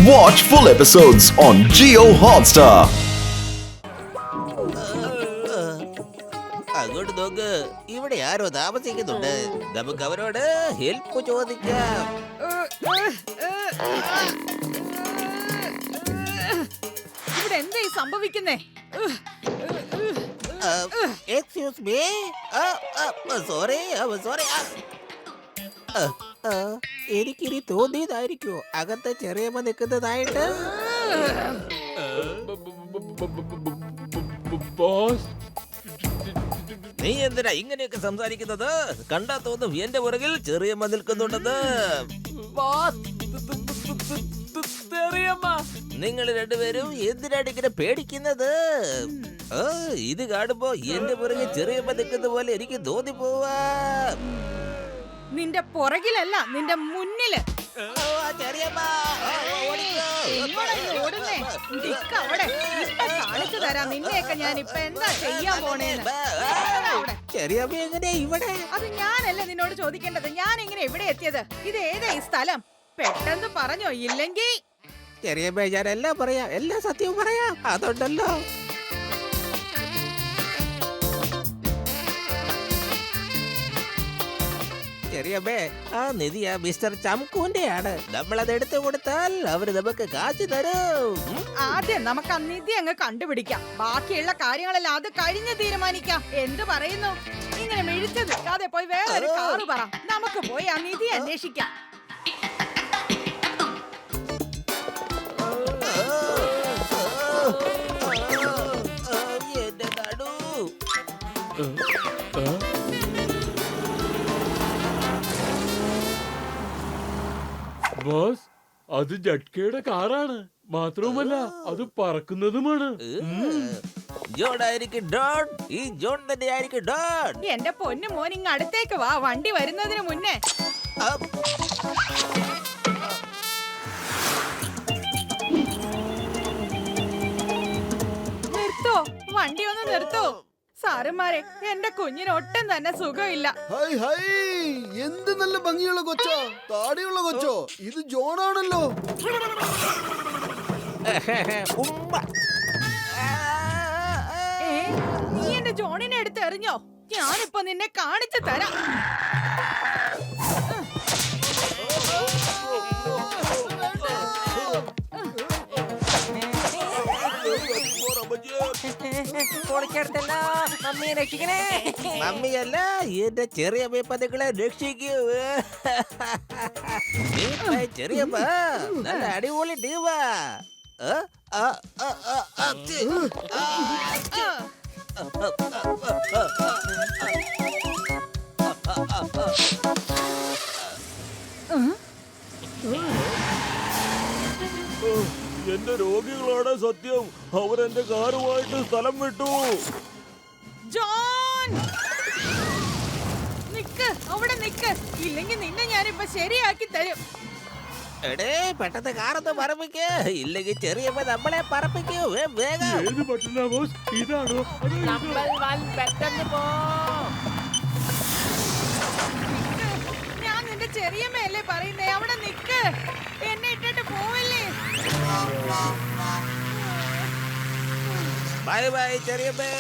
Watch full episodes on Jio Hotstar. അങ്ങോട്ട് നോക്ക്, ഇവിടെ ആരോ താമസിക്കുന്നുണ്ട്. നമുക്ക് അവരോട് ഹെൽപ്പ് ചോദിക്കാം. ഇവിടെ എന്തായി സംഭവിക്കുന്നേ? Excuse me, sorry sorry. എനിക്കിനി തോന്നിയതായിരിക്കോ അകത്ത് ചെറിയമ്മ നിൽക്കുന്നതായിട്ട്? നീ എന്തിനാ ഇങ്ങനെയൊക്കെ സംസാരിക്കുന്നത്? കണ്ടാ തോന്നും എന്റെ പുറകിൽ ചെറിയമ്മ നിൽക്കുന്നുണ്ടെന്ന്. നിങ്ങൾ രണ്ടുപേരും എന്തിനാണ് ഇങ്ങനെ പേടിക്കുന്നത്? ഇത് കാണുമ്പോ എന്റെ പുറകിൽ ചെറിയമ്മ നിൽക്കുന്ന പോലെ എനിക്ക് തോന്നിപ്പോവാ. നിന്റെ പുറകിലല്ല, നിന്റെ മുന്നില്. കാണിച്ചു തരാം നിന്നെയൊക്കെ ഞാൻ ഇപ്പൊ എന്താ ചെയ്യാൻ പോണേന്ന്. അത് ഞാനല്ല നിന്നോട് ചോദിക്കേണ്ടത്. ഞാൻ എങ്ങനെ ഇവിടെ എത്തിയത്? ഇത് ഏതാ ഈ സ്ഥലം? പെട്ടെന്ന് പറഞ്ഞോ, ഇല്ലെങ്കിൽ ചെറിയമ്മ ഞാൻ എല്ലാം പറയാം, എല്ലാ സത്യവും പറയാം. അതുണ്ടല്ലോ. ചെറിയമ്മേ, ആ നിധി ആ മിസ്റ്റർ ചംകൂന്റെയാണ്. നമ്മളത് എടുത്തു കൊടുത്താൽ അവര് നമുക്ക് കാശ് തരും. ആദ്യം നമുക്ക് ആ നിധി അങ്ങ് കണ്ടുപിടിക്കാം. ബാക്കിയുള്ള കാര്യങ്ങളെല്ലാം അത് കഴിഞ്ഞ് തീരുമാനിക്കാം. എന്ത് പറയുന്നു? ഇങ്ങനെ മിഴിച്ചു നിൽക്കാതെ പോയി വേറൊരു കാറ് പറ. നമുക്ക് പോയി ആ നിധി അന്വേഷിക്കാം. എന്റെ നടു. ബോസ്, അത് ജട്കയുടെ കാറാണ്. മാത്രവുമല്ല അത് പറക്കുന്നതുമാണ്. ജോണായിരിക്കും ഡോൺ. ഈ ജോൺ തന്നെ ആയിരിക്കും ഡോൺ. എന്റെ പൊന്നു മോൻ, ഇങ്ങ് അടുത്തേക്ക് വാ. വണ്ടി വരുന്നതിന് മുന്നേ നിർത്തോ, വണ്ടി ഒന്ന് നിർത്തോ. സാറുമാരെ, എന്റെ കുഞ്ഞിന് ഒട്ടും തന്നെ സുഖമില്ല. ഹായ് ഹായ്, എന്ത് നല്ല ഭംഗിയുള്ള കൊച്ചോ, താടിയുള്ള കൊച്ചോ. ഇത് ജോണാണല്ലോ. നീ എന്റെ ജോണിനെ എടുത്ത് എറിഞ്ഞോ? ഞാനിപ്പോ നിന്നെ കാണിച്ചു തരാം. മമ്മിയല്ല, എന്റെ ചെറിയമ്മ നിങ്ങളെ രക്ഷിക്കൂ. ചെറിയമ്മ നല്ല അടിപൊളി ടീമാ. എന്റെ രോഗികളാണ് സത്യം. അവരെന്റെ കാറുമായിട്ട് സ്ഥലം വിട്ടു. ജോൺ, നിക്ക്, അവിടെ നിക്ക്. ഇല്ലെങ്കിൽ നിന്നെ ഞാനിപ്പോ ശരിയാക്കി തരും. എടേ, പെട്ടെന്ന് കാറൊന്ന് പറപ്പിക്ക്, ഇല്ലെങ്കിൽ ചെറിയമ്മ നമ്മളെ പറപ്പിക്കൂ. വേഗം. ഏത് പറ്റില്ല ബോസ്? ഇതാണോ? ഞാൻ നിന്റെ ചെറിയമ്മയല്ലേ പറയുന്നേ. അവിടെ നിക്ക്, എന്നെ ഇട്ടിട്ട് പോവല്ലേ. ബൈ ബൈ ചെറിയമ്മേ.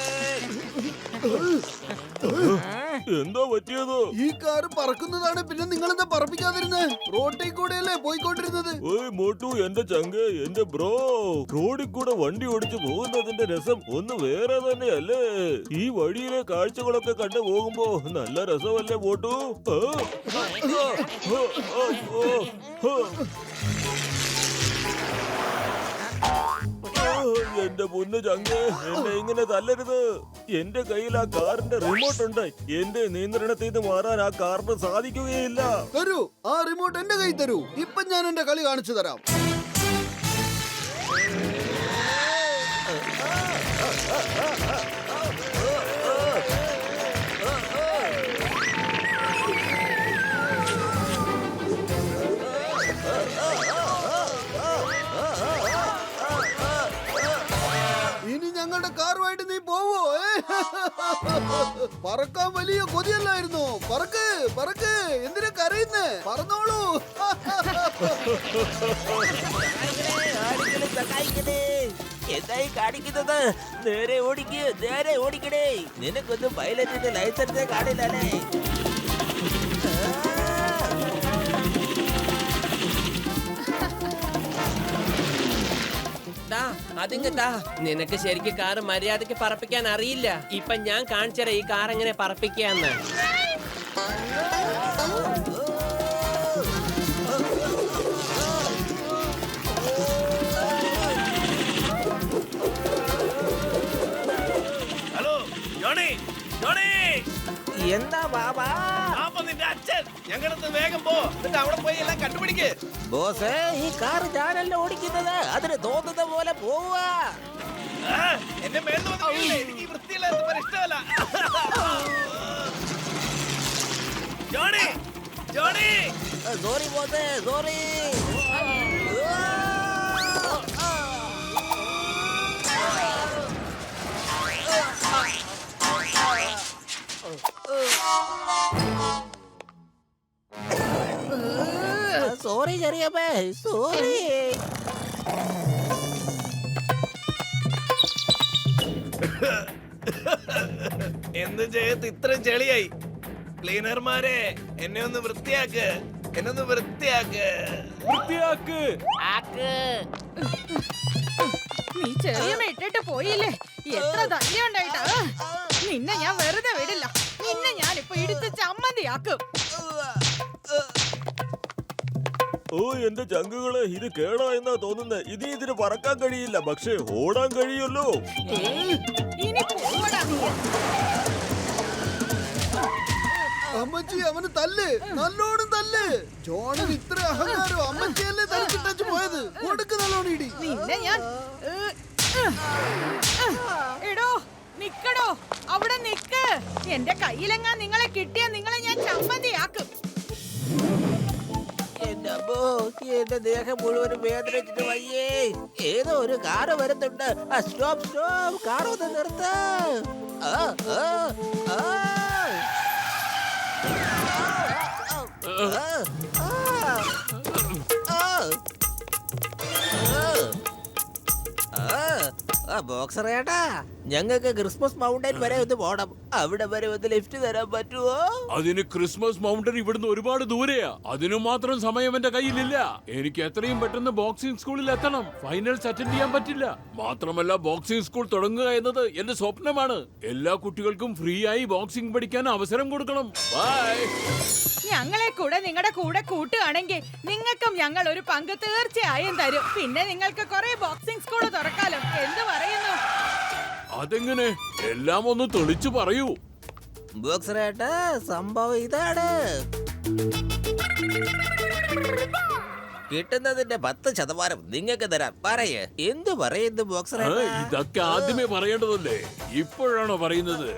എന്താ പറ്റിയത്? ഈ കാറ് പറക്കുന്നതാണ്, പിന്നെ നിങ്ങൾ എന്താ പറപ്പിക്കാതിരുന്നത്? റോട്ടിൽ കൂടെയല്ലേ പോയിക്കൊണ്ടിരുന്നത്? ഓയ് മോട്ടു, എന്റെ ചങ്ക്, എന്റെ ബ്രോ, റോഡിൽ കൂടെ വണ്ടി ഓടിച്ചു പോകുന്നതിന്റെ രസം ഒന്ന് വേറെ തന്നെയല്ലേ. ഈ വഴിയിലെ കാഴ്ചകളൊക്കെ കണ്ടു പോകുമ്പോ നല്ല രസമല്ലേ മോട്ടു? എന്റെ പൊന്നു ചങ്ക്, എന്നെ ഇങ്ങനെ തല്ലരുത്. എന്റെ കയ്യിൽ ആ കാറിന്റെ റിമോട്ട് ഉണ്ട്. എന്റെ നിയന്ത്രണത്തിൽ നിന്ന് മാറാൻ ആ കാറിന് സാധിക്കുകയില്ല. തരൂ, ആ റിമോട്ട് എന്റെ കൈ തരൂ. ഇപ്പൊ ഞാൻ എന്റെ കളി കാണിച്ചു തരാം. ഇനി ഞങ്ങളുടെ കാറുമായിട്ട് നീ പോവോ? പറക്കാൻ വലിയ കൊതിയല്ലായിരുന്നോ? പറക്ക് പറക്ക്, എന്തിനാ കരയുന്നേ? പറന്നോളൂ. എന്തായി കാണിക്കുന്നത്? നേരെ ഓടിക്കണേ. നിനക്കൊന്നും പൈലറ്റിന്റെ ലൈസൻസേ കാണില്ലല്ലേ? അതിങ്ങട്ടാ, നിനക്ക് ശരിക്കും കാറ് മര്യാദക്ക് പറപ്പിക്കാൻ അറിയില്ല. ഇപ്പൊ ഞാൻ കാണിച്ചരാ ഈ കാർ എങ്ങനെ പറപ്പിക്കാന്ന്. ഹലോ ജോണി, ജോണി, എന്താ ബാബാ? നിന്റെ അച്ഛൻ ഞങ്ങളടുത്ത് വേഗം പോ, എന്നിട്ട് അവിടെ പോയി എല്ലാം കണ്ടുപിടിക്ക്. ബോസേ, ഈ കാർ ഞാനല്ല ഓടിക്കുന്നത്. അതിന് തോന്നുന്ന പോലെ പോവാ. എന്നെ മേളിൽ വന്ന് വീഴില്ലേ? എനിക്ക് ഈ വൃത്തിയില്ലാത്ത ഇഷ്ടമല്ല. ജോണി, ജോണി, സോറി ബോസേ, സോറി. സോറി ചെറിയമ്മേ, സോറി. എന്ത് ചെയ്ത് ഇത്രയും ചെളിയായി? ക്ലീനർമാരെ, എന്നെ ഒന്ന് വൃത്തിയാക്ക്, എന്നെ ഒന്ന് വൃത്തിയാക്ക്. നീ ചെറിയമ്മ ഇട്ടിട്ട് പോയില്ലേ? എത്ര ധൈര്യം ഉണ്ടായിട്ടാ? നിന്നെ ഞാൻ വെറുതെ വിടില്ല. നിന്നെ ഞാനിപ്പോ ഇടിച്ച് ചമ്മന്തിയാക്കും. ഓ എന്റെ ചങ്കുകളെ, ഇത് കേടാ എന്നാ തോന്നുന്നത്. ഇതിന് പറക്കാൻ കഴിയില്ല, പക്ഷേ ഓടാൻ കഴിയുമല്ലോ. ഇനി പോടാ. അമ്മച്ചി അവന് തല്ല്, നല്ലോണം തല്ല്. ജോണിന് ഇത്ര അഹങ്കാരം. അമ്മച്ചിയല്ലേ തലച്ചിട്ടു പോയത്. കൊടുക്ക് നല്ലോണം ഇടി. നിന്നെ ഞാൻ എടോ നിക്കടോ, അവിടെ നിക്ക്. എന്റെ കയ്യിലെങ്ങാൻ നിങ്ങളെ കിട്ടിയാ നിങ്ങളെ ഞാൻ ചമ്മന്തിയാക്കും. എന്റെ അമ്മോ, എന്റെ ദേഹം മുഴുവനും വേദനിച്ചിട്ട് വയ്യേ. ഏതോ ഒരു കാറ് വരുന്നുണ്ട്. സ്റ്റോപ്പ് സ്റ്റോപ്പ്, കാർ ഒന്ന് നിർത്ത. ബോക്സർ ഏട്ടാ, ഞങ്ങൾക്ക് ക്രിസ്മസ് മൗണ്ടൻ വരെ ഒന്ന് പോണം. അവിടെ വരെ ഒന്ന് ലിഫ്റ്റ് തരാൻ പറ്റുമോ? അതിന് ക്രിസ്മസ് മൗണ്ടൻ ഇവിടുന്ന് ഒരുപാട് ദൂരെയാ. അതിനു മാത്രം സമയം എന്റെ കയ്യിലില്ല. എനിക്ക് എത്രയും പെട്ടെന്ന് ബോക്സിംഗ് സ്കൂളിൽ എത്തണം. ഫൈനൽസ് അറ്റൻഡ് ചെയ്യാൻ പറ്റില്ല. മാത്രമല്ല, ബോക്സിംഗ് സ്കൂൾ തുടങ്ങുക എന്നത് എന്റെ സ്വപ്നമാണ്. എല്ലാ കുട്ടികൾക്കും ഫ്രീ ആയി ബോക്സിംഗ് പഠിക്കാൻ അവസരം കൊടുക്കണം. ബൈ. ഞങ്ങളെ കൂടെ നിങ്ങളുടെ കൂടെ കൂട്ടുകയാണെങ്കിൽ നിങ്ങൾക്കും ഞങ്ങൾ ഒരു പങ്ക് തീർച്ചയായും തരും. പിന്നെ നിങ്ങൾക്ക് കുറെ ബോക്സിംഗ് സ്കൂൾ തുറക്കാലോ. എന്ത് പറയുന്നു? അതെങ്ങനെ? എല്ലാം ഒന്ന് തെളിച്ചു പറയൂ. ബോക്സർ ഏട്ടാ, സംഭവം ഇതാണ്. കിട്ടുന്നതിന്റെ 10% നിങ്ങൾക്ക് തരാം. പറയേ, എന്ത് പറയുന്നു ബോക്സർ ഏട്ടാ? ഇതൊക്കെ ആദ്യമേ പറയേണ്ടതല്ലേ? ഇപ്പോഴാണോ പറയുന്നത്?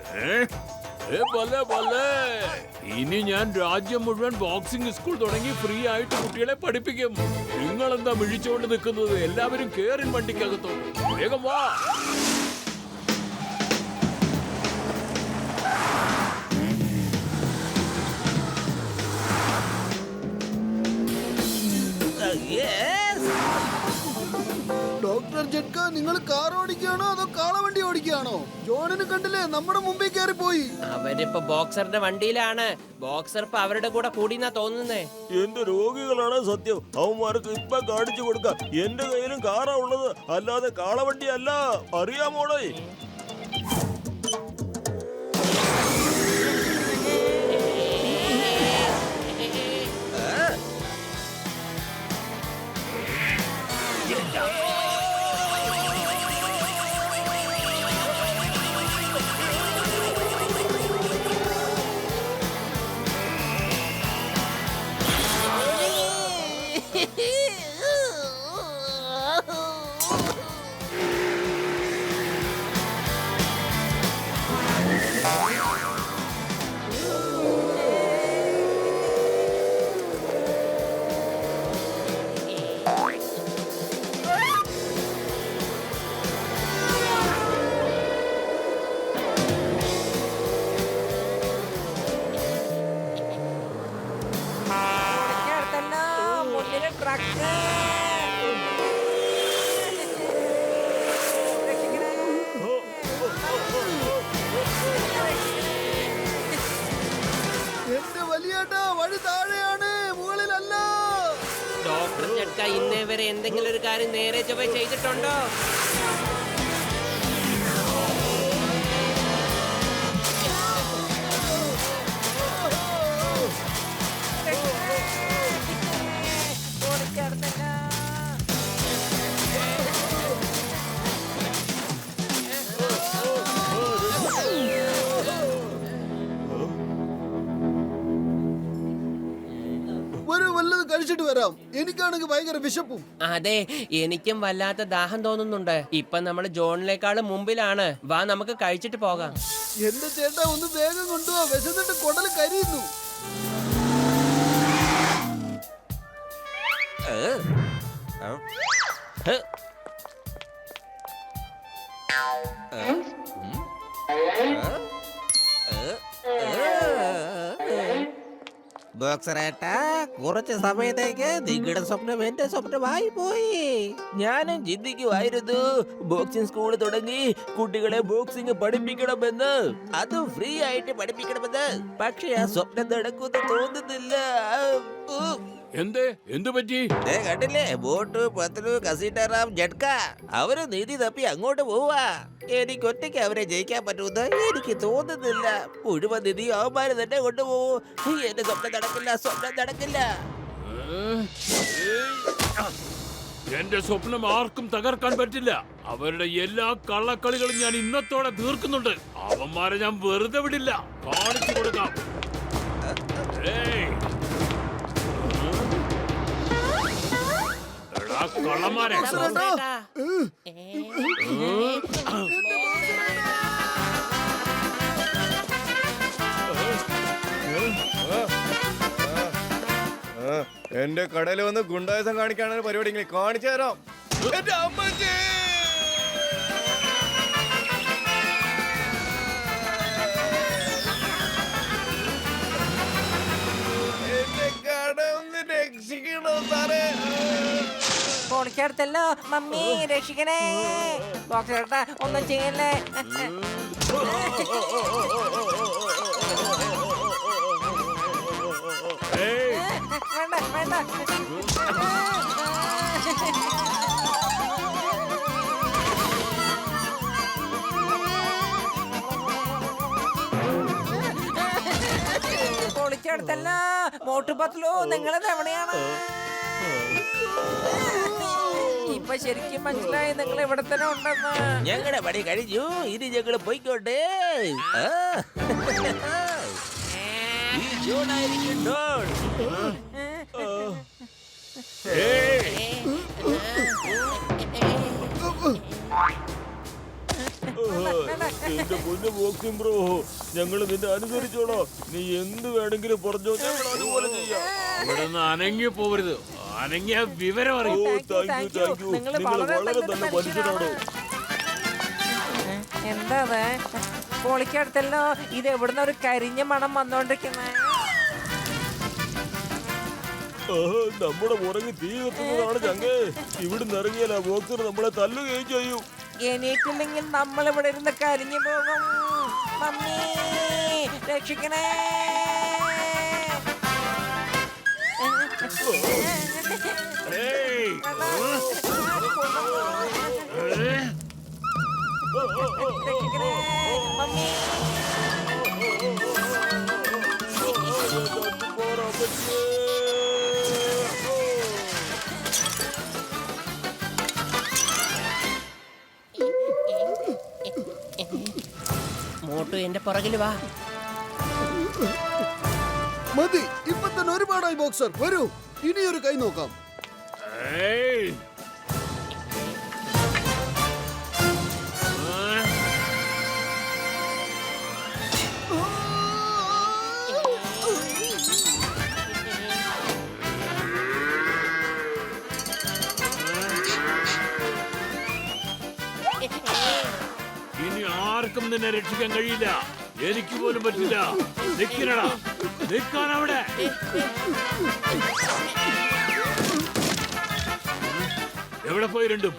ഇനി ഞാൻ രാജ്യം മുഴുവൻ ബോക്സിംഗ് സ്കൂൾ തുടങ്ങി ഫ്രീ ആയിട്ട് കുട്ടികളെ പഠിപ്പിക്കും. നിങ്ങൾ എന്താ മിഴിച്ചുകൊണ്ട് നിൽക്കുന്നത്? എല്ലാവരും കേറിൻ വണ്ടിക്കകത്തോട്ട്. വേഗം വാ. ഡോക്ടർ ജഡ്ക, നിങ്ങൾ കാർ ഓടിക്കുകയാണോ അതോ കാളവണ്ടി ഓടിക്കുകയാണോ? ജോണിന് കണ്ടില്ലേ, നമ്മുടെ മുമ്പിൽ കയറി പോയി. അവരിപ്പോ ബോക്സറിന്റെ വണ്ടിയിലാണ്. ബോക്സർ ഇപ്പൊ അവരുടെ കൂടെ കൂടിന്നാ തോന്നുന്നേ. എന്റെ രോഗികളാണ് സത്യം. അവന്മാർക്ക് ഇപ്പൊ കാണിച്ചു കൊടുക്കാം. എന്റെ കയ്യിലും കാറാ ഉള്ളത്, അല്ലാതെ കാളവണ്ടി അല്ല. അറിയാമോളെ? ജഡ്ക ഇന്നേ വരെ എന്തെങ്കിലും ഒരു കാര്യം നേരെ ചൊവ്വേ ചെയ്തിട്ടുണ്ടോ? വരൂ, വല്ലത് കഴിച്ചിട്ട് വരാം. എനിക്കാണെങ്കിൽ ഭയങ്കര വിശപ്പും. അതെ, എനിക്കും വല്ലാത്ത ദാഹം തോന്നുന്നുണ്ട്. ഇപ്പൊ നമ്മൾ ജോണിനേക്കാളും മുമ്പിലാണ്. വാ, നമുക്ക് കഴിച്ചിട്ട് പോകാം. എന്റെ ചേട്ടാ, ഒന്ന് വേഗം കൊണ്ടുപോവാ. വിശന്നിട്ട് കുടല് കരിയുന്നു. ബോക്സറേട്ടാ, കുറച്ച് സമയത്തേക്ക് നിങ്ങളുടെ സ്വപ്നം എന്റെ സ്വപ്നമായി പോയി. ഞാനും ചിന്തിക്കുമായിരുന്നു ബോക്സിംഗ് സ്കൂൾ തുടങ്ങി കുട്ടികളെ ബോക്സിംഗ് പഠിപ്പിക്കണമെന്ന്, അതും ഫ്രീ ആയിട്ട് പഠിപ്പിക്കണമെന്ന്. പക്ഷെ ആ സ്വപ്നം നടക്കുമെന്ന് തോന്നുന്നില്ല. എന്ത് പറ്റി? കണ്ടില്ലേ, ബോട്ട് പത്രു കസീട്ടാറാം ജഡ്ക അവര് നീതി തപ്പി അങ്ങോട്ട് പോവാ. എനിക്ക് ഒറ്റയ്ക്ക് അവരെ ജയിക്കാൻ പറ്റുമെന്ന് എനിക്ക് തോന്നുന്നില്ല. മുഴുവൻ നിധി അവന്മാര് തന്നെ കൊണ്ടുപോകും. എന്റെ സ്വപ്നം നടക്കില്ല. എന്റെ സ്വപ്നം ആർക്കും തകർക്കാൻ പറ്റില്ല. അവരുടെ എല്ലാ കള്ളക്കളികളും ഞാൻ ഇന്നത്തോടെ തീർക്കുന്നുണ്ട്. അവന്മാരെ ഞാൻ വെറുതെ വിടില്ല. കാണിച്ചു കൊടുക്കാം. കള്ളന്മാരെ, എന്റെ കടയിൽ വന്ന് ഗുണ്ടായുസം കാണിക്കാനാണ് പരിപാടി. കാണിച്ചു തരാം. എന്റെ അമ്മച്ചി, എന്റെ കട ഒന്ന് രക്ഷിക്കണോ സാറേ? പൊളിച്ചെടുത്തല്ലോ മമ്മി, രക്ഷിക്കണേ. ബോക്സേട്ടാ, ഒന്നും ചെയ്യല്ലേ. വേണ്ട വേണ്ട. പൊളിച്ചെടുത്തല്ലോ. മോട്ടുപത്ലോ, നിങ്ങളത് എവിടെയാണ്? ഇപ്പൊ ശരിക്കും മനസ്സിലായി നിങ്ങൾ ഇവിടെ തന്നെ ഉണ്ടെന്ന്. ഞങ്ങളുടെ പണി കഴിഞ്ഞു, ഇനി ഞങ്ങള് പോയിക്കോട്ടെ. ഈ ജോണായിരിക്കും ഡോൺ. എന്റെ പൊന്നു ബോക്സിംഗ് ബ്രോ, ഞങ്ങള് നിന്നെ അനുസരിച്ചോളോ. നീ എന്ത് വേണമെങ്കിലും പറഞ്ഞോ, ഞങ്ങൾ അതുപോലെ ചെയ്യാം. ഇവിടെ നിന്ന് അനങ്ങി പോവരുത്. അനങ്ങിയ വിവരം അറിയും. Thank you. നിങ്ങൾ വളരെ നല്ല മനുഷ്യനാണോ. എന്താ പൊളിക്കടുത്തല്ലോ. ഇത് എവിടുന്ന ഒരു കരിഞ്ഞ മണം വന്നോണ്ടിരിക്കുന്നേ? നമ്മുടെ പുറകെ തീ കത്തുന്നതാണ് ചങ്ങേ. ഇവിടുന്ന് ഇറങ്ങിയാൽ ആ ബോക്സർ നമ്മളെ തല്ലുകയും ചെയ്യും. എണീറ്റില്ലെങ്കിൽ നമ്മൾ ഇവിടെ ഇരുന്ന് കരിഞ്ഞു പോകും. മമ്മി, രക്ഷിക്കണേ. രക്ഷിക്കണേ മമ്മി. മോട്ടു എന്റെ പുറകില് വാ. മതി, ഇപ്പൊ തന്നെ ഒരുപാടായി ബോക്സർ. വരൂ, ഇനിയൊരു കൈ നോക്കാം. ഇനി ആർക്കും നിന്നെ രക്ഷിക്കാൻ കഴിയില്ല. എനിക്ക് പോലും പറ്റില്ല. നിൽക്കണടാ, നിൽക്കാൻ അവിടെ. എവിടെ പോയി രണ്ടും?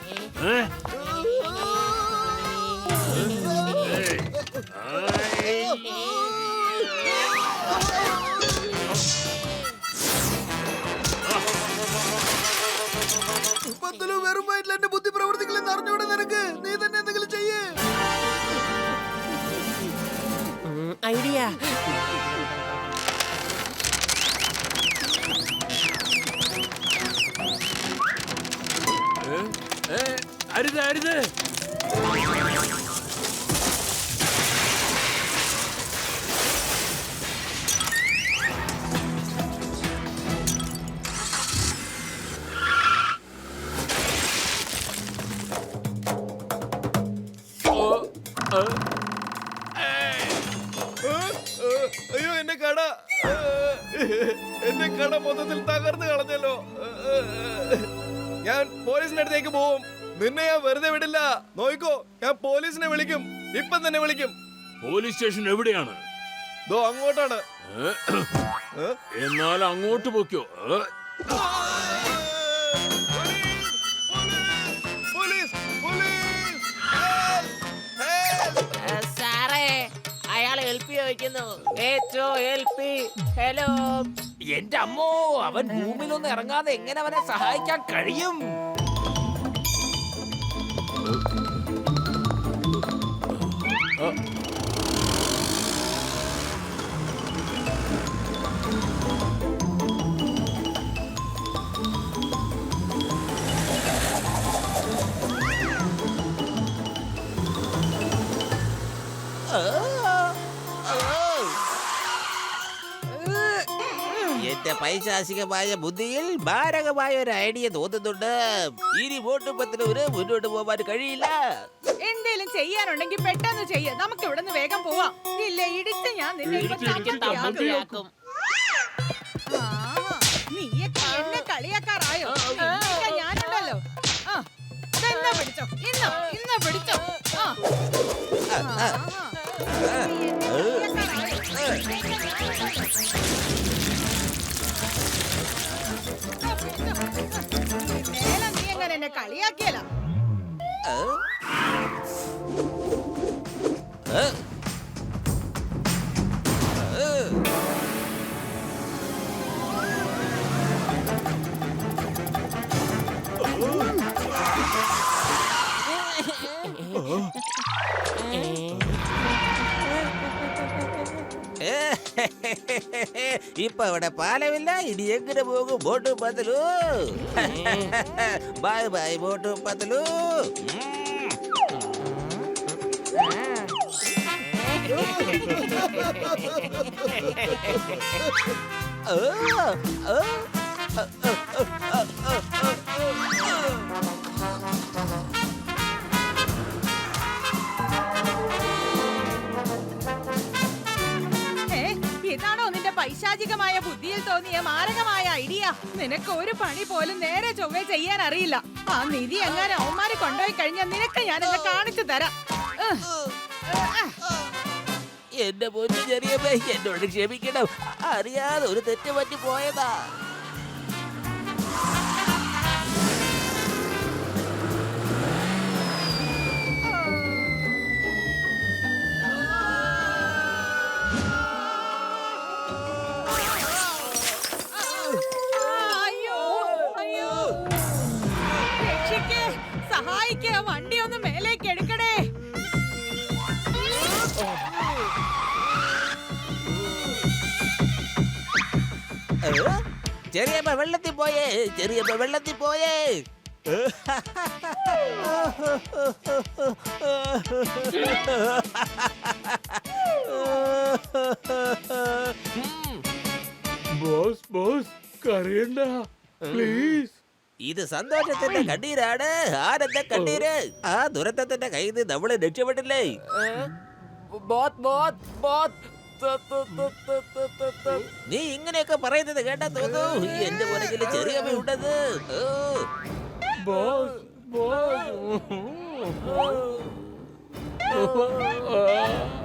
പത്തലു വെറും വയറ്റിൽ എന്റെ ബുദ്ധി പ്രവർത്തിക്കില്ലെന്ന് അറിഞ്ഞൂടെ നിനക്ക്? നീ തന്നെ എന്തെങ്കിലും ചെയ്യേ. ഐഡിയ. അരുത് അരുത്. അയ്യോ എന്റെ കട, എന്റെ കട മൊത്തത്തിൽ തകർന്നു കളഞ്ഞല്ലോ. ഞാൻ പോലീസിന്റെ അടുത്തേക്ക് പോവും. നിന്നെ ഞാൻ വെറുതെ വിടില്ല. നോയിക്കോ, ഞാൻ പോലീസിനെ വിളിക്കും. ഇപ്പം തന്നെ വിളിക്കും. പോലീസ് സ്റ്റേഷൻ എവിടെയാണ്? ദോ അങ്ങോട്ടാണ്. എന്നാൽ അങ്ങോട്ട് പൊക്കോ. സാറേ, അയാൾ ഹെൽപ്പ് ചോദിക്കുന്നു. ഹലോ. എന്റെ അമ്മോ, അവൻ ഭൂമിയിലൊന്നും ഇറങ്ങാതെ എങ്ങനെ അവനെ സഹായിക്കാൻ കഴിയും? എന്റെ പൈശാചികമായ ബുദ്ധിയിൽ മാരകമായ ഒരു ഐഡിയ തോന്നുന്നുണ്ട്. ഇനി വോട്ട് പത്തിലൂര് മുന്നോട്ട് പോവാൻ കഴിയില്ല. എന്തേലും ചെയ്യാനുണ്ടെങ്കിൽ പെട്ടെന്ന് ചെയ്യ. നമുക്ക് ഇവിടെ നിന്ന് വേഗം പോവാം. ഇല്ല, ഇടിച്ച് ഞാൻ നിന്നെ ഇപ്പൊ ചമ്മന്തിയാക്കും. നീയൊക്കെ എന്നെ കളിയാക്കാറായോ? ഇല്ല, ഞാനുണ്ടല്ലോ. ഇതെന്നാ പിടിച്ചോ, ഇന്ന് പിടിച്ചോ. നീ എങ്ങനെ എന്നെ കളിയാക്കിയല്ല? ഇപ്പൊ ഇവിടെ പാലമില്ല. ഇനി എങ്ങനെ പോകും ബോട്ട് പത്തലു? ബൈ ബൈ ബോട്ട് പത്തലു. ഇതാണോ നിന്റെ പൈശാചികമായ ബുദ്ധിയിൽ തോന്നിയ മാരകമായ ഐഡിയ? നിനക്ക് ഒരു പണി പോലും നേരെ ചൊവ്വേ ചെയ്യാൻ അറിയില്ല. ആ നിധി എങ്ങനെ അവന്മാര് കൊണ്ടുപോയി കഴിഞ്ഞാൽ നിനക്ക് ഞാനെന്നെ കാണിച്ചു തരാം. എന്റെ പൊന്നു ചെറിയമ്മ, എന്നോട് ക്ഷമിക്കണം. അറിയാതെ ഒരു തെറ്റ് പറ്റി പോയതാ. സഹായിക്ക, വണ്ടി ഒന്ന് മേലേക്ക് എടുക്കണേ. ചെറിയമ്മ വെള്ളത്തിൽ പോയേ, ചെറിയമ്മ വെള്ളത്തിൽ പോയേ. ബോസ് ബോസ്, കരയണ്ട പ്ലീസ്. ഇത് സന്തോഷത്തിന്റെ കണ്ണീരാണ്, ആനന്ദ കണ്ണീര്. ആ ദുരന്തത്തിന്റെ കയ്യിൽ നിന്ന് നമ്മള് രക്ഷപ്പെട്ടില്ലേ? നീ ഇങ്ങനെയൊക്കെ പറയുന്നത് കേട്ടാ തോന്നുന്നു എന്റെ പുറകില് ചെറിയമ്മ ഉണ്ടത്.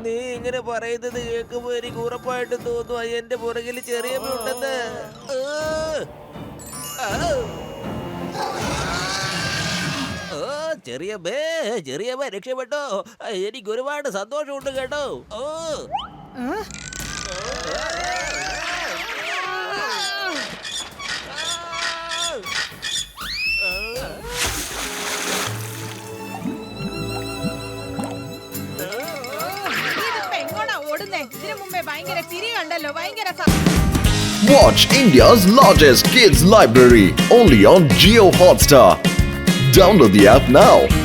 നീ ഇങ്ങനെ പറയുന്നത് കേൾക്കുമ്പോ എനിക്ക് ഉറപ്പായിട്ടും തോന്നുന്നു എന്റെ പുറകില് ചെറിയമ്മ ഉണ്ടെന്ന്. ചെറിയമ്മ രക്ഷപ്പെട്ടോ? എനിക്ക് ഒരുപാട് സന്തോഷമുണ്ട് കേട്ടോ. ഭയങ്കര ചിരിയുണ്ടല്ലോ, ഭയങ്കര Watch India's largest kids library only on Jio Hotstar. Download the app now.